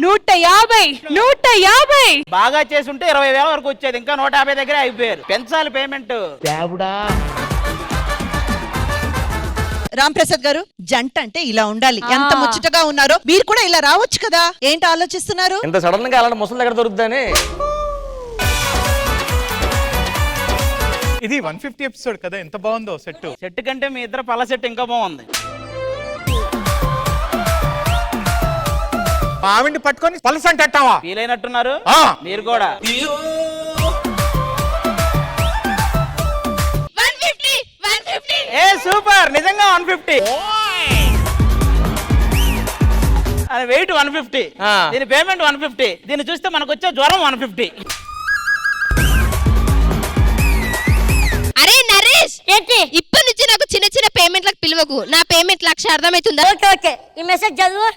150 బాగా చేసి ఉంటే 20,000 వరకు వచ్చేది, ఇంకా 150 దగ్గరే అయిపోయారు. పెంచాలి పేమెంట్. రామ్ ప్రసాద్ గారు, జంట అంటే ఇలా ఉండాలి. ఎంత ముచ్చటగా ఉన్నారో, మీరు కూడా ఇలా రావచ్చు కదా. ఏంటి ఆలోచిస్తున్నారు? ఇంత సడన్ గా అలాంటి ముసలి దగ్గర దొరుకుతుందని. ఇది 150 ఎపిసోడ్ కదా, ఎంత బాగుందో సెట్ కంటే మీ ఇద్దరు పల్ల సెట్ ఇంకా బాగుంది. ఆవిడ్ని పట్టుకొని పలస అంటావా? ఫీల్ అయినట్టున్నారు మీరు కూడా. 150 ఏ సూపర్, నిజంగా 150. అది వెయిట్ 150, దీని పేమెంట్ 150. దీన్ని చూస్తే మనకు వచ్చే జ్వరం 150. అరే నరేష్, ఏంటి ఇప్పటి నుంచి నాకు చిన్న చిన్న పేమెంట్లకు పిలువకు. నా పేమెంట్ 1,00,000 అర్థమవుతుందా? ఓకే ఈ మెసేజ్ చదువు.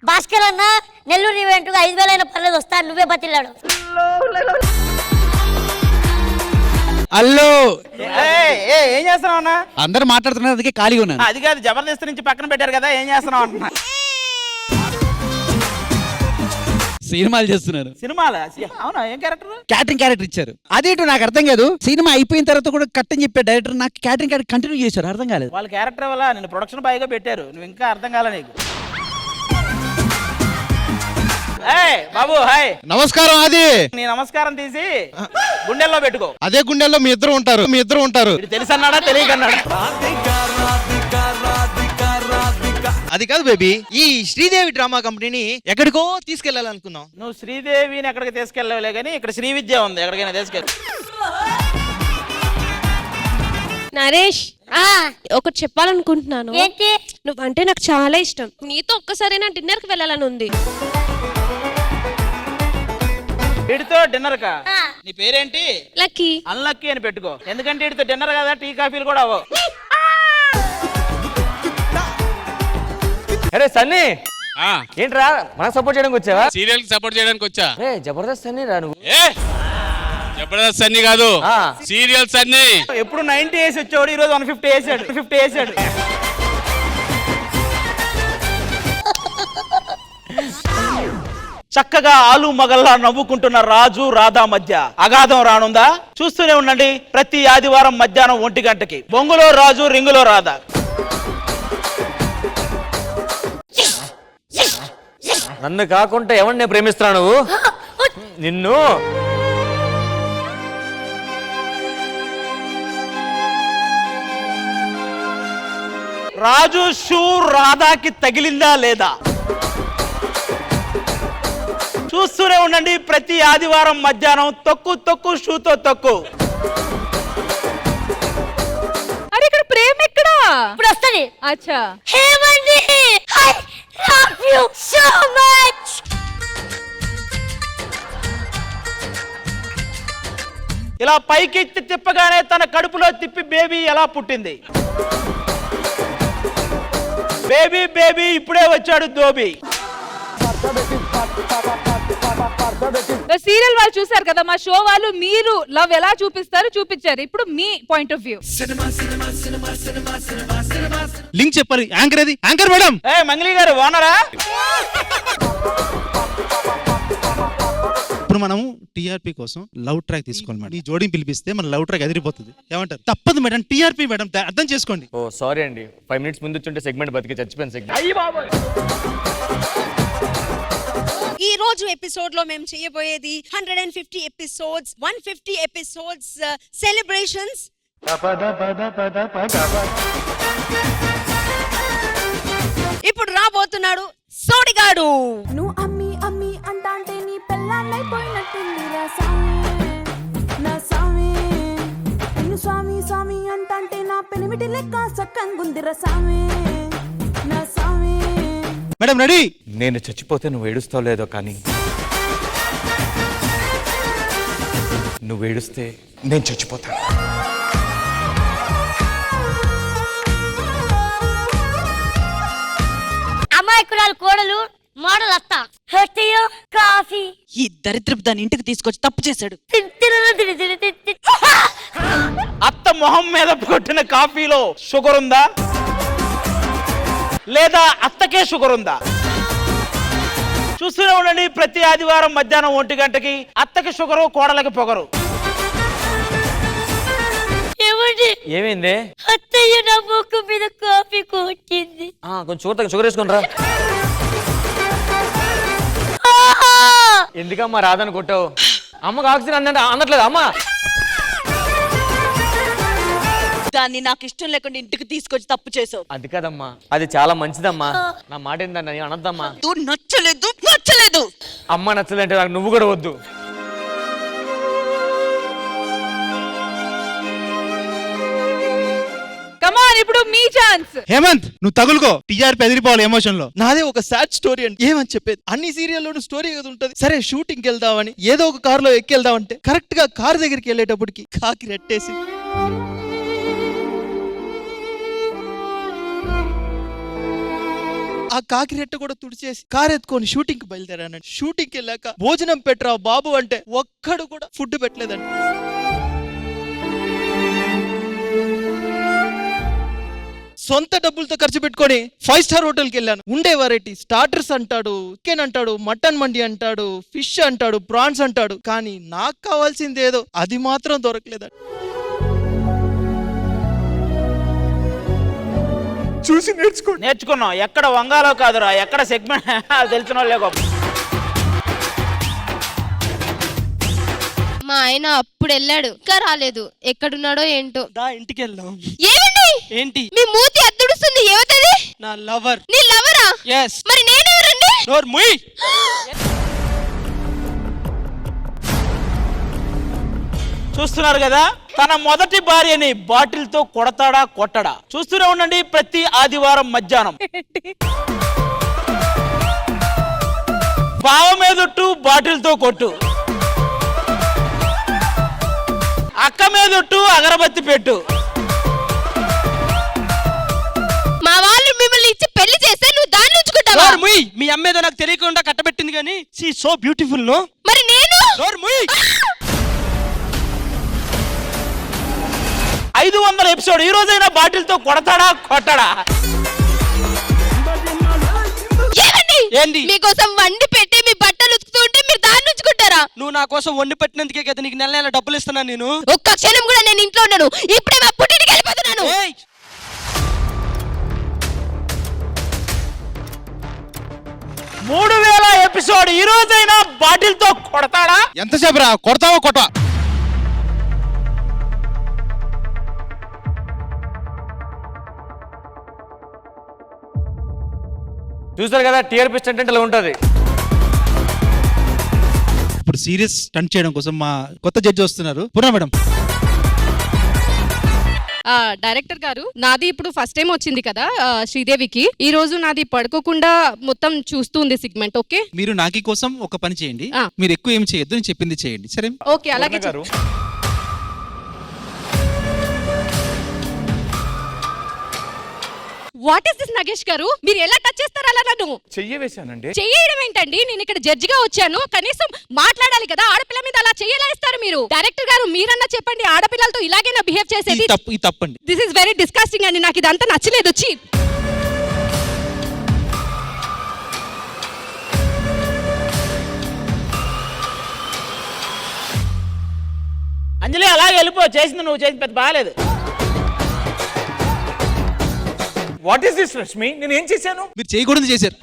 భాస్కర్ అన్న నెల్లూరు ఈవెంట్ 5,000 అయినా పర్లేదు వస్తాను, నువ్వే బతిల్లాడు. హలో, ఏం చేస్తున్నావు అన్న? అందరు మాట్లాడుతున్నారు, అందుకే ఖాళీగా ఉన్నాను. అది కాదు, జబర్దస్త్ నుంచి పక్కన పెట్టారు కదా, ఏం చేస్తున్నావు అంటున్నా. సినిమాలు చేస్తున్నారు. సినిమాలా? అవునా, ఏం క్యారెక్టర్? క్యాటరింగ్ ఇచ్చారు. అదేంటో నాకు అర్థం కాదు. సినిమా అయిపోయిన తర్వాత కూడా కట్ అని చెప్పే డైరెక్టర్ నాకు క్యాటరింగ్ కంటిన్యూ చేశారు. అర్థం కాలేదు. వాళ్ళ క్యారెక్టర్ వల్ల నేను ప్రొడక్షన్ బాయ్ గా పెట్టారు, నువ్వు ఇంకా అర్థం కాలే నీకు. బాబు హాయ్. నమస్కారం. అది నీ నమస్కారం తీసి గుండెల్లో పెట్టుకో. అదే గుండెల్లో మీ ఇద్దరు ఉంటారు. తెలుసన్నాడా తెలియకన్నాడా? అది కాదు బేబీ, ఈ శ్రీదేవి డ్రామా కంపెనీని ఎక్కడికో తీసుకెళ్లాలనుకున్నాం. నువ్వు శ్రీదేవిని ఎక్కడికి తీసుకెళ్ళవలే కానీ ఇక్కడ శ్రీ విద్య ఉంది, ఎక్కడికైనా తీసుకెళ్ళి. నరేష్, ఒకటి చెప్పాలనుకుంటున్నాను. ఏంటి? నువ్వంటే నాకు చాలా ఇష్టం. నీతో ఒక్కసారైనా డిన్నర్ కి వెళ్ళాలని ఉంది. వీడితో డిన్నర్ కా? నీ పేరేంటి? లక్కీ. అన్లక్కీ అని పెట్టుకో, ఎందుకంటే వీడితో డిన్నర్ కదా, టీ కాఫీలు కూడా అవ్వవు. అరే సన్నీ, ఏంట్రా మనకు సపోర్ట్ చేయడానికి వచ్చావా? సీరియల్ కి సపోర్ట్ చేయడానికి వచ్చా. జబర్దస్త్ సన్నీ రా నువ్వు. జబర్దస్త్ సన్నీ కాదు, సీరియల్ సన్నీ. ఎప్పుడు 90 వేసి వచ్చేవాడు, ఈరోజు 150 వేసాడు. 50 వేసాడు. చక్కగా ఆలు మగల్లా నవ్వుకుంటున్న రాజు రాధా మధ్య అగాధం రానుందా? చూస్తూనే ఉండండి ప్రతి ఆదివారం మధ్యాహ్నం 1 గంటకి. బొంగులో రాజు, రింగులో రాధా. నన్ను కాకుండా ఎవరిని ప్రేమిస్తున్నావు నువ్వు? నిన్ను రాజు షూ రాధాకి తగిలిందా లేదా? చూస్తూనే ఉండండి ప్రతి ఆదివారం మధ్యాహ్నం తొక్కు షూతో తొక్కు. అరే ఇక్కడ ప్రేమ ఎక్కడా? ఇప్పుడు వస్తది. అచ్చా. హేమండి, I love you so much. ఇలా పైకెత్తి తిప్పగానే తన కడుపులో తిప్పి బేబీ ఎలా పుట్టింది? బేబీ ఇప్పుడే వచ్చాడు దోబీ. సీరియల్ వాళ్ళు చూసారు కదా, మా షో వాళ్ళు మీరు లవ్ ఎలా చూపించారు. ఇప్పుడు మీ పాయింట్ ఆఫ్ వ్యూ. లింక్ చెప్పాలి. యాంకర్ అది యాంకర్ మేడం. మంగళి గారు ఓనరా? ఇప్పుడు మనం టీఆర్పీ కోసం లవ్ ట్రాక్ తీసుకోవాలి మేడం. ఈ జోడీని పిలిపిస్తే మన లవ్ ట్రాక్ ఎదిరిపోతుంది. ఏమంటారు? తప్పదు మేడం, టీఆర్పీ మేడం, అర్థం చేసుకోండి. ఓ సారీ అండి, 5 minutes ముందు వచ్చుంటే సెగ్మెంట్ బతికి చచ్చిపోయిన సెగ్మెంట్. ఈ రోజు ఎపిసోడ్ లో మేము చేయబోయేది 150 ఎపిసోడ్స్ 150 ఎపిసోడ్స్ సెలబ్రేషన్స్. ఇప్పుడు రాబోతున్నాడు సోడిగాడు. నువ్వు అమ్మి అంటాంటే నీ పెళ్ళాన్నైపోయినట్టుంది రా సామి, నా సామి. నిన్ను స్వామి అంటాంటే నా పెనిమిటి లెక్క సక్కంగుంది రా సామి, నా సామి. Madam ready? నేను చచ్చిపోతే నువ్వు ఏడుస్తావు లేదో, కానీ నువ్వు ఏడుస్తే నేను చచ్చిపోతాను. అమాయకురాలు కోడలు మోడల్ అత్త. కాఫీ. ఈ దరిద్రపు దాని ఇంటికి తీసుకొచ్చి తప్పు చేశాడు. అత్త మొహం మీద కొట్టిన కాఫీలో షుగర్ ఉందా లేదా అత్తకే షుగర్ ఉందా? చూస్తూనే ఉండండి ప్రతి ఆదివారం మధ్యాహ్నం 1 గంటకి అత్తకి షుగరు కోడలకి పొగరు. ఏమండి ఏమైంది? అత్తయ్య నా ముక్కు మీద కాఫీ కొట్టింది. కొంచెం షుగర్ వేసుకుని రా. ఎందుకమ్మా రాదని కొట్టావు? అమ్మకు ఆక్సిజన్ అందట్లేదు అమ్మా. దాన్ని నాకు ఇష్టం లేకుండా ఇంటికి తీసుకొచ్చి తప్పు చేసావు. అది కాదమ్మా, అది చాలా మంచిదమ్మా. నా మాట ఏంటన్నా అనద్దమ్మా. నచ్చలేదు. అమ్మ నచ్చదంటే నాకు నువ్వు కూడా వద్దు. కమాన్ ఇప్పుడు మీ ఛాన్స్. హేమంత్ నువ్వు తగులుకో, టీఆర్పీ ఎదిరిపోవాలి ఎమోషన్ లో. నాదే ఒక సాడ్ స్టోరీ అండి. ఏమని చెప్పేది? అన్ని సీరియల్లోనూ స్టోరీ కదా ఉంటది. సరే షూటింగ్కి వెళ్దామని ఏదో ఒక కారులో ఎక్కెళ్దామంటే కరెక్ట్ గా కారు దగ్గరికి వెళ్ళేటప్పటికి కాకి రెట్టేసి ఆ కాకి రెట్ట కూడా తుడిచేసి కారు ఎత్తుకొని షూటింగ్ కి బయలుదేరానండి. షూటింగ్కి వెళ్ళాక భోజనం పెట్టరా బాబు అంటే ఒక్కడు కూడా ఫుడ్ పెట్టలేదండి. సొంత డబ్బులతో ఖర్చు పెట్టుకొని 5 స్టార్ హోటల్కి వెళ్ళాను. ఉండే వెరైటీ స్టార్టర్స్ అంటాడు, చికెన్ అంటాడు, మటన్ మండి అంటాడు, ఫిష్ అంటాడు, ప్రాన్స్ అంటాడు. కానీ నాకు కావాల్సింది ఏదో అది మాత్రం దొరకలేదండి. చూసి నేర్చుకున్నాం. ఎక్కడ వంగాలో కాదురా, ఎక్కడ సెగ్మెంట్ తెలిసిన వాళ్ళే గొప్ప. మా ఆయన అప్పుడు వెళ్ళాడు, ఇంకా రాలేదు. ఎక్కడున్నాడో ఏంటో. ఇంటికి వెళ్దాం. ఏమండి? ఏంటి? మీ మూతి అద్దుడుస్తుంది. ఏమవుతుంది? నా లవర్. నీ లవరా? yes. మరి నేనెవరండి? చూస్తున్నారు కదా, తన మొదటి భార్యని బాటిల్ తో కొడతాడా కొట్టడా? చూస్తూనే ఉండండి ప్రతి ఆదివారం మధ్యాహ్నం. బావ మీదొట్టు బాటిల్ తో కొట్టు, అక్క మీదొట్టు అగరబత్తి పెట్టు. మా వాళ్ళు మిమ్మల్ని ఇచ్చి పెళ్లి చేస్తే నువ్వు దాన్ని ఉంచుకుంటావా? మీ అమ్మేదో నాకు తెలియకుండా కట్టబెట్టింది కానీ షీ సో బ్యూటిఫుల్. నో మరి నేను 500 ఎపిసోడ్. ఈ రోజైనా బాటిల్ తో కొడతాడా కొట్టడా? ఏంటి? మీకోసం వండి పెట్టి మీ బట్టలు ఉతుకుతూ ఉంటే మీరు దాన్ని ఉంచుకుంటారా? నువ్వు నా కోసం వండి పెట్టినందుకే కదా నీకు నెల నెల డబ్బులు ఇస్తున్నాను నేను. ఒక్క క్షణం కూడా నేను ఇంట్లో ఉన్నాను. ఇప్పుడే మా పుట్టింటికి వెళ్ళిపోతున్నాను. 3000 ఎపిసోడ్. ఈ రోజైనా బాటిల్ తో కొడతాడా? ఎంతసేపు రా, కొడతావో కొట్ట. చూసారు కదా టీఆర్పీ స్టంట్ అంటే ఇలా ఉంటది. ఇప్పుడు సీరియస్ స్టంట్ చేయడం కోసం మా కొత్త జడ్జి వస్తున్నారు. పూర్ణ మేడం. డైరెక్టర్ గారు, నాది ఇప్పుడు ఫస్ట్ టైం వచ్చింది కదా శ్రీదేవికి. ఈ రోజు నాది పడుకోకుండా మొత్తం చూస్తుంది సెగ్మెంట్. ఓకే, మీరు నాకి కోసం ఒక పని చేయండి. మీరు ఎక్కువ ఏం చేయొద్దు, నేను చెప్పింది చేయండి. సరే? ఓకే, అలాగే. వాట్ ఇస్ దిస్ నగేష్ గారు? మీరు ఎలా టచ్ చేస్తారు అలా నన్ను? చెయ్యవేశానండి. చెయ్యడం ఏంటండి? నేను ఇక్కడ జడ్జిగా వచ్చాను, కనీసం మాట్లాడాలి కదా. ఆడపిల్ల మీద అలా చెయ్యలా ఇస్తారు మీరు? డైరెక్టర్ గారు మీరన్నా చెప్పండి, ఆడపిల్లలతో ఇలాగేనా బిహేవ్ చేసేది? తప్పండి. దిస్ ఇస్ వెరీ డిస్కస్టింగ్ అండి. నాకు ఇదంతా నచ్చలేదు. వచ్చి అంజలి అలాగే వెళ్ళిపో. చేసింది నువ్వు చేసింది పెద్ద బాగాలేదు. What is this Rashmi? నేను ఏం చేశాను? మీరు చేయకూడదు చేశారు.